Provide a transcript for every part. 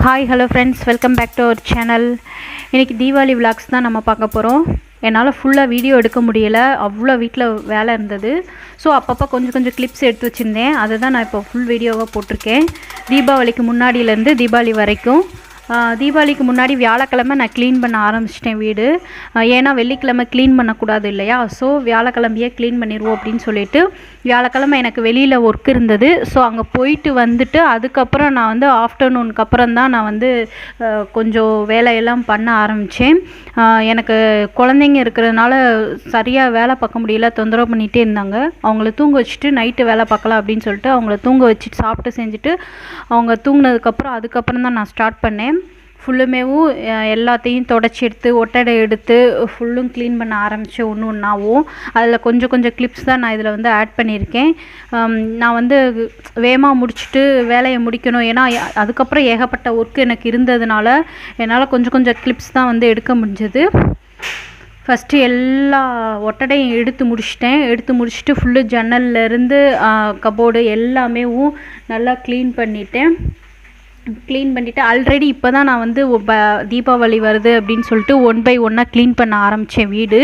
Hi hello friends, welcome back to our channel. இன்றைக்கி Deepavali vlogs தான் நம்ம பார்க்க போகிறோம். என்னால் ஃபுல்லாக வீடியோ எடுக்க முடியலை, அவ்வளோ வீட்டில் வேலை இருந்தது. ஸோ அப்பப்போ கொஞ்சம் கிளிப்ஸ் எடுத்து வச்சுருந்தேன். அதை தான் நான் இப்போ ஃபுல் வீடியோவாக போட்டிருக்கேன். தீபாவளிக்கு முன்னாடியிலேருந்து தீபாவளி வரைக்கும். தீபாவளிக்கு முன்னாடி வியாழக்கிழமை நான் க்ளீன் பண்ண ஆரம்பிச்சிட்டேன் வீடு. ஏன்னா வெள்ளிக்கிழமை க்ளீன் பண்ணக்கூடாது இல்லையா, ஸோ வியாழக்கிழமையே க்ளீன் பண்ணிடுவோம் அப்படின்னு சொல்லிட்டு வியாழக்கிழமை எனக்கு வெளியில் ஒர்க் இருந்தது. ஸோ அங்கே போயிட்டு வந்துட்டு அதுக்கப்புறம் நான் வந்து ஆஃப்டர்நூனுக்கு அப்புறம் தான் நான் வந்து கொஞ்சம் வேலையெல்லாம் பண்ண ஆரம்பித்தேன். எனக்கு குழந்தைங்க இருக்கிறதுனால சரியாக வேலை பார்க்க முடியல, தொந்தரவு பண்ணிகிட்டே இருந்தாங்க. அவங்கள தூங்க வச்சுட்டு நைட்டு வேலை பார்க்கலாம் அப்படின்னு சொல்லிட்டு அவங்கள தூங்க வச்சுட்டு சாப்பிட்டு செஞ்சுட்டு அவங்க தூங்கினதுக்கப்புறம் அதுக்கப்புறம் தான் நான் ஸ்டார்ட் பண்ணேன். ஃபுல்லுமேவும் எல்லாத்தையும் தொடச்சி எடுத்து ஒட்டடை எடுத்து ஃபுல்லும் க்ளீன் பண்ண ஆரம்பித்தேன் ஒன்று ஒன்றாவும். அதில் கொஞ்சம் கிளிப்ஸ் தான் நான் இதில் வந்து ஆட் பண்ணியிருக்கேன். நான் வந்து வேகமாக முடிச்சுட்டு வேலையை முடிக்கணும், ஏன்னா அதுக்கப்புறம் ஏகப்பட்ட ஒர்க் எனக்கு இருந்ததுனால என்னால் கொஞ்சம் கிளிப்ஸ் தான் வந்து எடுக்க முடிஞ்சது. ஃபஸ்ட்டு எல்லா ஒட்டடையும் எடுத்து முடிச்சுட்டு ஃபுல்லு ஜன்னல்லேருந்து கபோர்டு எல்லாமேவும் நல்லா க்ளீன் பண்ணிவிட்டு ஆல்ரெடி இப்போ தான் நான் வந்து தீபாவளி வருது அப்படின்னு சொல்லிட்டு 1 by 1 க்ளீன் பண்ண ஆரம்பித்தேன் வீடு.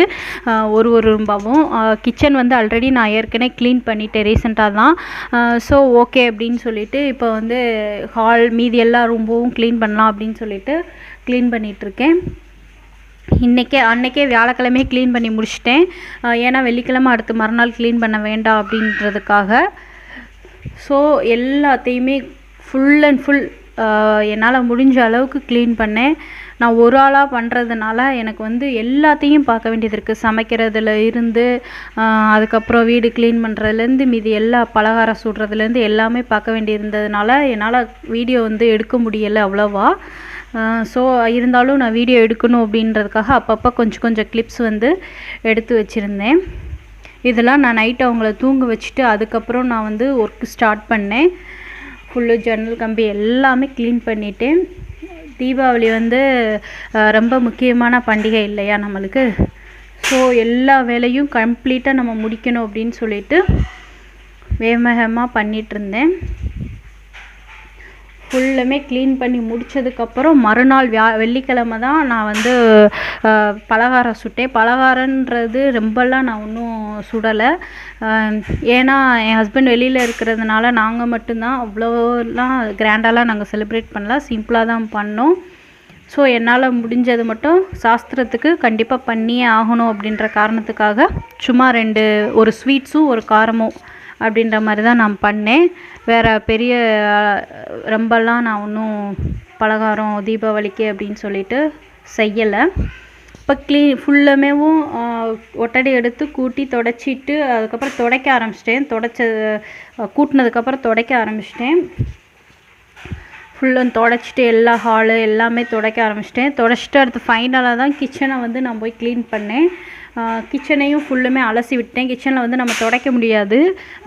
ஒரு ரூம்பாவும் கிச்சன் வந்து ஆல்ரெடி நான் ஏற்கனவே க்ளீன் பண்ணிட்டேன் ரீசெண்டாக தான். ஸோ ஓகே அப்படின்னு சொல்லிட்டு இப்போ வந்து ஹால் மீதி எல்லா ரூம்பவும் க்ளீன் பண்ணலாம் அப்படின்னு சொல்லிட்டு க்ளீன் பண்ணிகிட்ருக்கேன். அன்றைக்கே வியாழக்கிழமையே க்ளீன் பண்ணி முடிச்சிட்டேன். ஏன்னா வெள்ளிக்கிழமை அடுத்து மறுநாள் க்ளீன் பண்ண வேண்டாம் அப்படின்றதுக்காக. ஸோ எல்லாத்தையுமே ஃபுல் அண்ட் ஃபுல் என்னால் முடிஞ்ச அளவுக்கு க்ளீன் பண்ணேன். நான் ஒரு ஆளாக பண்ணுறதுனால எனக்கு வந்து எல்லாத்தையும் பார்க்க வேண்டியது இருக்குது. சமைக்கிறதுல இருந்து அதுக்கப்புறம் வீடு க்ளீன் பண்ணுறதுலேருந்து மீதி எல்லா பலகாரம் சுடுறதுலேருந்து எல்லாமே பார்க்க வேண்டியிருந்ததுனால என்னால் வீடியோ வந்து எடுக்க முடியலை அவ்வளோவா. ஸோ இருந்தாலும் நான் வீடியோ எடுக்கணும் அப்படின்றதுக்காக அப்பப்போ கொஞ்சம் கிளிப்ஸ் வந்து எடுத்து வச்சுருந்தேன். இதெல்லாம் நான் நைட்டு அவங்கள தூங்க வச்சுட்டு அதுக்கப்புறம் நான் வந்து ஒர்க்கு ஸ்டார்ட் பண்ணேன். ஃபுல்லு ஜன்னல் கம்பி எல்லாமே க்ளீன் பண்ணிவிட்டேன். தீபாவளி வந்து ரொம்ப முக்கியமான பண்டிகை இல்லையா நம்மளுக்கு. ஸோ எல்லா வேலையும் கம்ப்ளீட்டாக நம்ம முடிக்கணும் அப்படின்னு சொல்லிட்டு வேகமாக பண்ணிகிட்ருந்தேன். ஃபுல்லுமே க்ளீன் பண்ணி முடித்ததுக்கப்புறம் மறுநாள் வெள்ளிக்கிழமை தான் நான் வந்து பலகாரம் சுட்டேன். பலகாரன்றது ரொம்பலாம் நான் ஒன்றும் சுடலை. ஏன்னா என் ஹஸ்பண்ட் வெளியில் இருக்கிறதுனால நாங்கள் மட்டும்தான், அவ்வளோலாம் கிராண்டாலாம் நாங்கள் செலிப்ரேட் பண்ணல, சிம்பிளாக தான் பண்ணோம். ஸோ என்னால் முடிஞ்சது மட்டும் சாஸ்திரத்துக்கு கண்டிப்பாக பண்ணியே ஆகணும் அப்படின்ற காரணத்துக்காக சும்மா ஒரு ஸ்வீட்ஸும் ஒரு காரமும் அப்படின்ற மாதிரி தான் நான் பண்ணேன். வேறு பெரிய ரொம்பலாம் நான் ஒன்றும் பலகாரம் தீபாவளிக்கு அப்படின்னு சொல்லிட்டு செய்யலை. இப்போ ஃபுல்லுமேவும் ஒட்டடை எடுத்து கூட்டி தொடச்சிட்டு அதுக்கப்புறம் துடைக்க ஆரம்பிச்சிட்டேன். கூட்டினதுக்கப்புறம் துடைக்க ஆரம்பிச்சிட்டேன். ஃபுல்லும் தொடச்சிட்டு எல்லா ஹாலு எல்லாமே துடைக்க ஆரம்பிச்சிட்டேன். தொடச்சிட்டு அடுத்து ஃபைனலாக தான் கிச்சனை வந்து நான் போய் க்ளீன் பண்ணேன். கிச்சனையும் ஃபுல்லுமே அலசி விட்டேன். கிச்சனில் வந்து நம்ம துடைக்க முடியாது,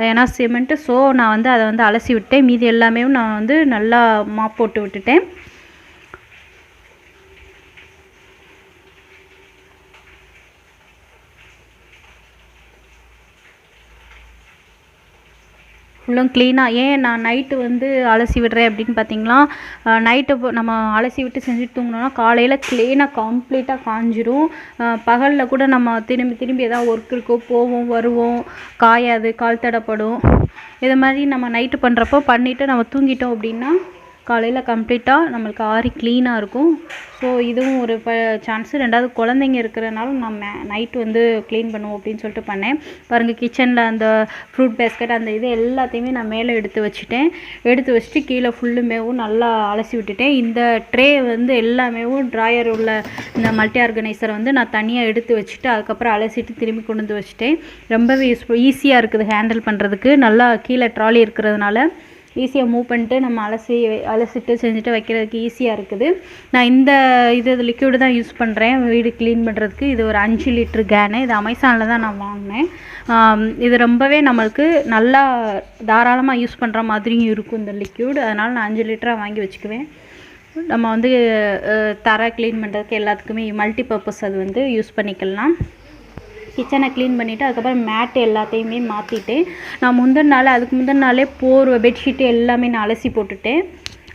ஏன்னா சிமெண்ட்டு. ஸோ நான் வந்து அதை வந்து அலசி விட்டேன். மீதி எல்லாமே நான் வந்து நல்லா மாப் போட்டு விட்டுட்டேன். ஃபுல்லும் க்ளீனாக ஏன் நான் நைட்டு வந்து அலசி விடுறேன் அப்படின்னு பார்த்தீங்களா, நைட்டு நம்ம அலசி விட்டு செஞ்சுட்டு தூங்கினோன்னா காலையில் க்ளீனாக கம்ப்ளீட்டாக காஞ்சிரும். பகலில் கூட நம்ம திரும்பி எதாவது ஒர்க் இருக்கோ போவோம் வருவோம், காயாது, கால் தடப்படும். இது மாதிரி நம்ம நைட்டு பண்ணுறப்போ பண்ணிவிட்டு நம்ம தூங்கிட்டோம் அப்படின்னா காலையில் கம்ப்ளீட்டாக நம்மளுக்கு ஆறி க்ளீனாக இருக்கும். ஸோ இதுவும் ஒரு சான்ஸு. ரெண்டாவது குழந்தைங்க இருக்கிறனால நான் நைட்டு வந்து க்ளீன் பண்ணுவோம் அப்படின்னு சொல்லிட்டு பண்ணேன். பாருங்கள், கிச்சனில் அந்த ஃப்ரூட் பேஸ்கெட் அந்த இது எல்லாத்தையுமே நான் மேலே எடுத்து வச்சுட்டு கீழே ஃபுல்லுமேவும் நல்லா அலசி விட்டுட்டேன். இந்த ட்ரே வந்து எல்லாமேவும் ட்ராயர் உள்ள இந்த மல்டி ஆர்கனைசரை வந்து நான் தனியாக எடுத்து வச்சுட்டு அதுக்கப்புறம் அலசிட்டு திரும்பி கொண்டு வந்து வச்சுட்டேன். ரொம்பவே ஈஸியாக இருக்குது ஹேண்டில் பண்ணுறதுக்கு. நல்லா கீழே ட்ராலி இருக்கிறதுனால ஈஸியாக மூவ் பண்ணிட்டு நம்ம அலசிட்டு செஞ்சுட்டு வைக்கிறதுக்கு ஈஸியாக இருக்குது. நான் இந்த லிக்விடு தான் யூஸ் பண்ணுறேன் வீடு க்ளீன் பண்ணுறதுக்கு. இது ஒரு 5 லிட்டர் கேனு. இது அமேசானில் தான் நான் வாங்கினேன். இது ரொம்பவே நம்மளுக்கு நல்லா தாராளமாக யூஸ் பண்ணுற மாதிரியும் இருக்கும் இந்த லிக்விட். அதனால் நான் 5 லிட்டராக வாங்கி வச்சுக்குவேன். நம்ம வந்து தரை க்ளீன் பண்ணுறதுக்கு எல்லாத்துக்குமே மல்டிபர்பஸ் அது வந்து யூஸ் பண்ணிக்கலாம். கிச்சனை க்ளீன் பண்ணிவிட்டு அதுக்கப்புறம் மேட்டு எல்லாத்தையுமே மாற்றிட்டு நான் அதுக்கு முந்தின நாளே போர்வை பெட்ஷீட்டு எல்லாமே நான் அலசி போட்டுட்டேன்.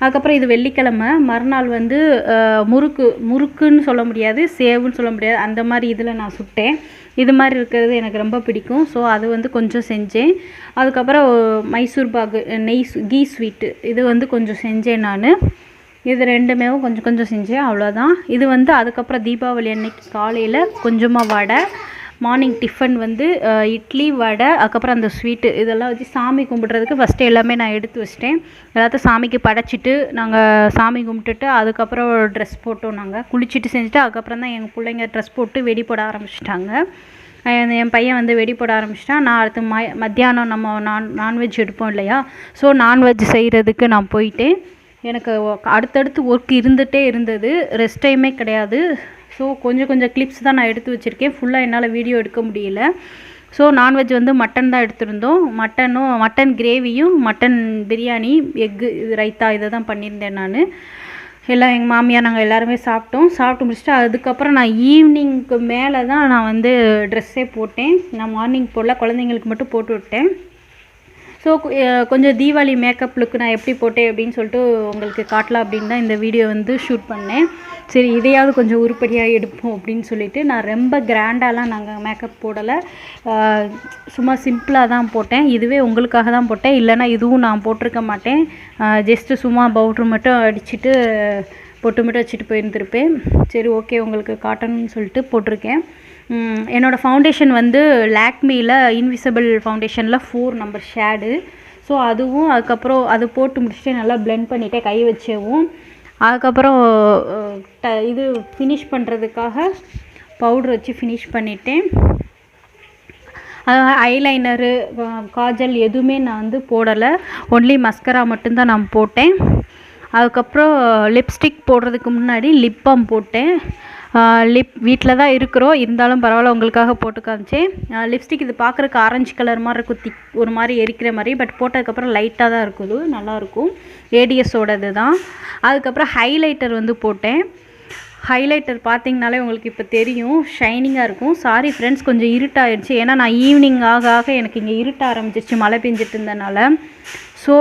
அதுக்கப்புறம் இது வெள்ளிக்கிழமை, மறுநாள் வந்து முறுக்குன்னு சொல்ல முடியாது, சேவுன்னு சொல்ல முடியாது, அந்த மாதிரி இதில் நான் சுட்டேன். இது மாதிரி இருக்கிறது எனக்கு ரொம்ப பிடிக்கும். ஸோ அது வந்து கொஞ்சம் செஞ்சேன். அதுக்கப்புறம் மைசூர் பாகு கீ ஸ்வீட்டு இது வந்து கொஞ்சம் செஞ்சேன் நான். இது ரெண்டுமே கொஞ்சம் கொஞ்சம் செஞ்சேன், அவ்வளோதான். இது வந்து அதுக்கப்புறம் தீபாவளி அன்னைக்கு காலையில் கொஞ்சமாக வடை, மார்னிங் டிஃபன் வந்து இட்லி, வடை, அதுக்கப்புறம் அந்த ஸ்வீட்டு இதெல்லாம் வச்சு சாமி கும்பிட்றதுக்கு ஃபஸ்ட்டு எல்லாமே நான் எடுத்து வச்சிட்டேன். எல்லாத்தையும் சாமிக்கு படைச்சிட்டு நாங்கள் சாமி கும்பிட்டுட்டு அதுக்கப்புறம் ட்ரெஸ் போட்டோம். நாங்கள் குளிச்சுட்டு செஞ்சுட்டு அதுக்கப்புறம் தான் எங்கள் பிள்ளைங்க ட்ரெஸ் போட்டு வெடி போட ஆரம்பிச்சிட்டாங்க. என் பையன் வந்து வெடி போட ஆரம்பிச்சிட்டான். நான் அடுத்து மத்தியானம் நம்ம நான்வெஜ் எடுப்போம் இல்லையா, ஸோ நான்வெஜ் செய்கிறதுக்கு நான் போயிட்டேன். எனக்கு அடுத்தடுத்து ஒர்க் இருந்துகிட்டே இருந்தது, ரெஸ்ட் டைமே கிடையாது. ஸோ கொஞ்சம் கொஞ்சம் கிளிப்ஸ் தான் நான் எடுத்து வச்சுருக்கேன், ஃபுல்லாக என்னால் வீடியோ எடுக்க முடியல. ஸோ நான்வெஜ் வந்து மட்டன் தான் எடுத்திருந்தோம். மட்டன் கிரேவியும், மட்டன் பிரியாணி, எக்கு, ரைத்தா இதை தான் பண்ணியிருந்தேன் நான். எல்லாம் எங்கள் மாமியார் நாங்கள் எல்லாருமே சாப்பிட்டு முடிச்சுட்டு அதுக்கப்புறம் நான் ஈவினிங்க்கு மேலே தான் நான் வந்து ட்ரெஸ்ஸே போட்டேன். நான் மார்னிங் போடல, குழந்தைங்களுக்கு மட்டும் போட்டு விட்டேன். ஸோ கொஞ்சம் தீபாவளி மேக்கப் லுக்கு நான் எப்படி போட்டேன் அப்படின்னு சொல்லிட்டு உங்களுக்கு காட்டலாம் அப்படின்னு தான் இந்த வீடியோ வந்து ஷூட் பண்ணேன். சரி, இதையாவது கொஞ்சம் உருப்படியாக எடுப்போம் அப்படின்னு சொல்லிட்டு நான் ரொம்ப கிராண்டாலாம் நாங்கள் மேக்கப் போடலை, சும்மா சிம்பிளாக தான் போட்டேன். இதுவே உங்களுக்காக தான் போட்டேன், இல்லைனா இதுவும் நான் போட்டிருக்க மாட்டேன். ஜஸ்ட்டு சும்மா பவுட்ரு மட்டும் அடிச்சுட்டு பொட்டு மட்டும் வச்சுட்டு போயிருந்துருப்பேன். சரி, ஓகே, உங்களுக்கு காட்டணும்னு சொல்லிட்டு போட்டிருக்கேன். என்னோடய ஃபவுண்டேஷன் வந்து லாக்மியில் இன்விசிபிள் ஃபவுண்டேஷனில் 4 நம்பர் ஷேடு. ஸோ அதுவும் அதுக்கப்புறம் அது போட்டு முடிச்சுட்டு நல்லா பிளெண்ட் பண்ணிவிட்டேன் கை வச்சவும். அதுக்கப்புறம் இது ஃபினிஷ் பண்ணுறதுக்காக பவுட்ரு வச்சு ஃபினிஷ் பண்ணிட்டேன். ஐலைனரு, காஜல் எதுவுமே நான் வந்து போடலை, ஒன்லி மஸ்கரா மட்டும்தான் நான் போட்டேன். அதுக்கப்புறம் லிப்ஸ்டிக் போடுறதுக்கு முன்னாடி லிப் பாம் போட்டேன். வீட்டில் தான் இருக்கிறோம், இருந்தாலும் பரவாயில்ல உங்களுக்காக போட்டு காமிச்சேன். லிப்ஸ்டிக் இது பார்க்குறக்கு ஆரஞ்சு கலர் மாதிரி இருக்கும், ஒரு மாதிரி எரிக்கிற மாதிரி, பட் போட்டதுக்கப்புறம் லைட்டாக தான் இருக்குது, நல்லாயிருக்கும். ஏடிஎஸோடது தான். அதுக்கப்புறம் ஹைலைட்டர் வந்து போட்டேன். ஹைலைட்டர் பார்த்திங்கனாலே உங்களுக்கு இப்போ தெரியும், ஷைனிங்காக இருக்கும். சாரி ஃப்ரெண்ட்ஸ், கொஞ்சம் இருட்டாகிடுச்சு, ஏன்னா நான் ஈவினிங் ஆக எனக்கு இங்கே இருட்ட ஆரம்பிச்சிருச்சு மழை பெஞ்சிட்டு இருந்தனால. ஸோ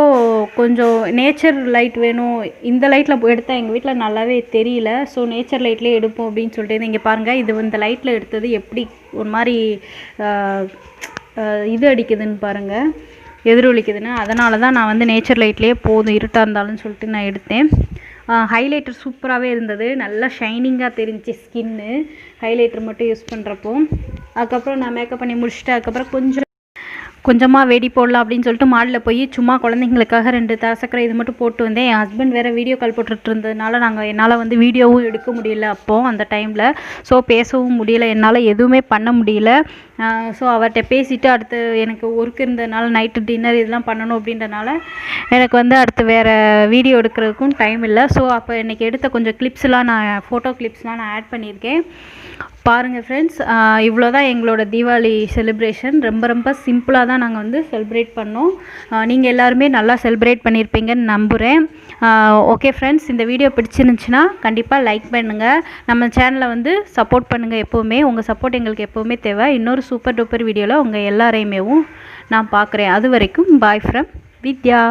கொஞ்சம் நேச்சர் லைட் வேணும், இந்த லைட்டில் எடுத்தால் எங்கள் வீட்டில் நல்லாவே தெரியல. ஸோ நேச்சர் லைட்லேயே எடுப்போம் அப்படின்னு சொல்லிட்டு இங்கே பாருங்கள், இது இந்த லைட்டில் எடுத்தது எப்படி ஒரு மாதிரி இது அடிக்குதுன்னு பாருங்கள், எதிரொலிக்குதுன்னு. அதனால தான் நான் வந்து நேச்சர் லைட்லேயே போதும் இருட்டாக இருந்தாலும் சொல்லிட்டு நான் எடுத்தேன். ஹைலைட்டர் சூப்பராகவே இருந்தது, நல்லா ஷைனிங்காக தெரிஞ்சிச்சு ஸ்கின்னு ஹைலைட்டர் மட்டும் யூஸ் பண்ணுறப்போ. அதுக்கப்புறம் நான் மேக்கப் பண்ணி முடிச்சுட்டு அதுக்கப்புறம் கொஞ்சமாக வெடி போடலாம் அப்படின்னு சொல்லிட்டு மாடில் போய் சும்மா குழந்தைங்களுக்காக 2 தசக்கரை இது மட்டும் போட்டு வந்தேன். என் ஹஸ்பண்ட் வேறு வீடியோ கால் போட்டுட்டு இருந்ததுனால என்னால் வந்து வீடியோவும் எடுக்க முடியல அப்போது அந்த டைமில். ஸோ பேசவும் முடியல, என்னால் எதுவுமே பண்ண முடியல. ஸோ அவர்கிட்ட பேசிவிட்டு அடுத்து எனக்கு ஒர்க் இருந்ததுனால நைட்டு டின்னர் இதெல்லாம் பண்ணணும் அப்படின்றனால எனக்கு வந்து அடுத்து வேறு வீடியோ எடுக்கிறதுக்கும் டைம் இல்லை. ஸோ அப்போ இன்றைக்கி எடுத்த கொஞ்சம் கிளிப்ஸ்லாம் ஃபோட்டோ கிளிப்ஸ்லாம் நான் ஆட் பண்ணியிருக்கேன். பாருங்கள் ஃப்ரெண்ட்ஸ், இவ்வளோ தான் எங்களோட தீபாவளி செலிப்ரேஷன். ரொம்ப சிம்பிளாக தான் நாங்கள் வந்து செலிப்ரேட் பண்ணோம். நீங்கள் எல்லாருமே நல்லா செலிப்ரேட் பண்ணியிருப்பீங்கன்னு நம்புகிறேன். ஓகே ஃப்ரெண்ட்ஸ், இந்த வீடியோ பிடிச்சிருந்துச்சுன்னா கண்டிப்பாக லைக் பண்ணுங்கள், நம்ம சேனலை வந்து சப்போர்ட் பண்ணுங்கள். எப்போவுமே உங்கள் சப்போர்ட் எங்களுக்கு எப்போவுமே தேவை. இன்னொரு சூப்பர் டூப்பர் வீடியோவில் உங்கள் எல்லாரையுமேவும் நான் பார்க்குறேன். அது வரைக்கும் பாய் ஃப்ரம் வித்யா.